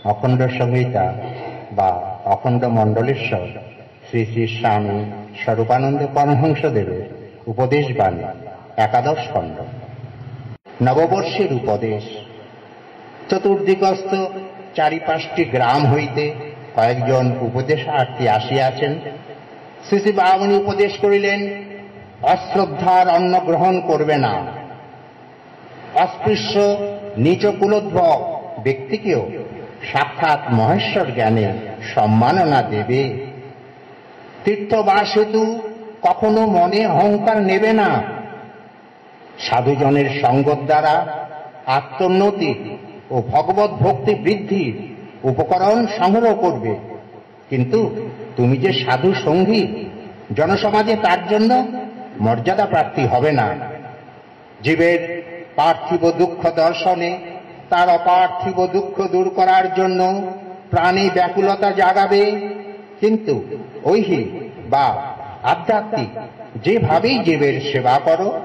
অখণ্ড সংহিতা বা অখণ্ড মণ্ডলেশ্বর শ্রী শ্রী স্বামী স্বরূপানন্দ পরমহংসদেবের উপদেশ বাণী 11 খণ্ড। নববর্ষের উপদেশ। চতুর্দিগস্থ চারিপাশটি গ্রাম হইতে কয়েকজন উপদেশার্থী আসিয়াছেন। শ্রী শ্রী বামুনি উপদেশ করিলেন, অশ্রদ্ধার অন্ন গ্রহণ করবে না। অস্পৃশ্য নিচ কুলোদ্ভব ব্যক্তিকেও সাক্ষাৎ মহেশ্বর জ্ঞানে সম্মাননা দেবে। তীর্থবাস হেতু কখনো মনে অহংকার নেবে না। সাধুজনের সঙ্গত দ্বারা আত্মোন্নতি ও ভগবত ভক্তি বৃদ্ধির উপকরণ সংগ্রহ করবে। কিন্তু তুমি যে সাধু সঙ্গী, জনসমাজে তার জন্য মর্যাদা প্রাপ্তি হবে না। জীবের পার্থিব দুঃখ দর্শনে তার অপার্থিব দুঃখ দূর করার জন্য প্রাণে ব্যাকুলতা জাগাবে, কিন্তু ঐহিক বা আধ্যাত্মিক যেভাবেই জীবের সেবা করো,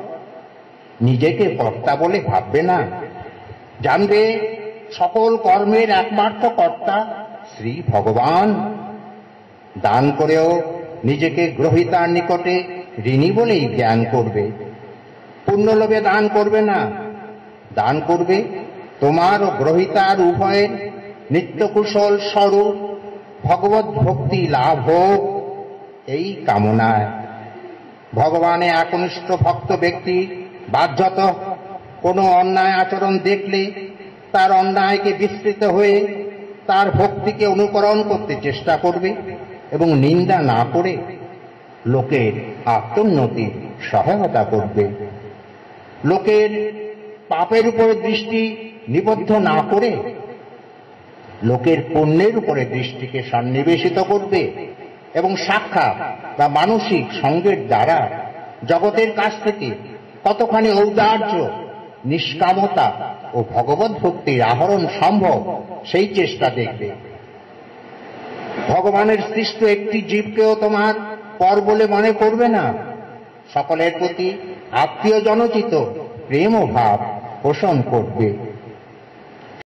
নিজেকে কর্তা বলে ভাববে না। জানবে সকল কর্মের একমাত্র কর্তা শ্রী ভগবান। দান করেও নিজেকে গ্রহীতার নিকটে ঋণী বলেই জ্ঞান করবে। পুণ্যলোভে দান করবে না। দান করবে তোমার ও গ্রহীতার উভয়ের নিত্যকুশল স্বরূপ ভগবত ভক্তি লাভ হোক, এই কামনায়। ভগবানে একনিষ্ঠ ভক্ত ব্যক্তি বাধ্যত কোনো অন্যায় আচরণ দেখলে তার অন্যায়কে বিস্তৃত হয়ে তার ভক্তিকে অনুকরণ করতে চেষ্টা করবে এবং নিন্দা না করে লোকের আত্মোন্নতির সহায়তা করবে। লোকের পাপের উপরে দৃষ্টি নিবদ্ধ না করে লোকের পুণ্যের উপরে দৃষ্টিকে সন্নিবেশিত করবে এবং সাক্ষাৎ বা মানসিক সঙ্গের দ্বারা জগতের কাছ থেকে কতখানি ঔদার্য, নিষ্কামতা ও ভগবত ভক্তির আহরণ সম্ভব সেই চেষ্টা দেখবে। ভগবানের সৃষ্ট একটি জীবকেও তোমার পর বলে মনে করবে না। সকলের প্রতি আত্মীয় জনচিত প্রেম ও ভাব পোষণ করবে।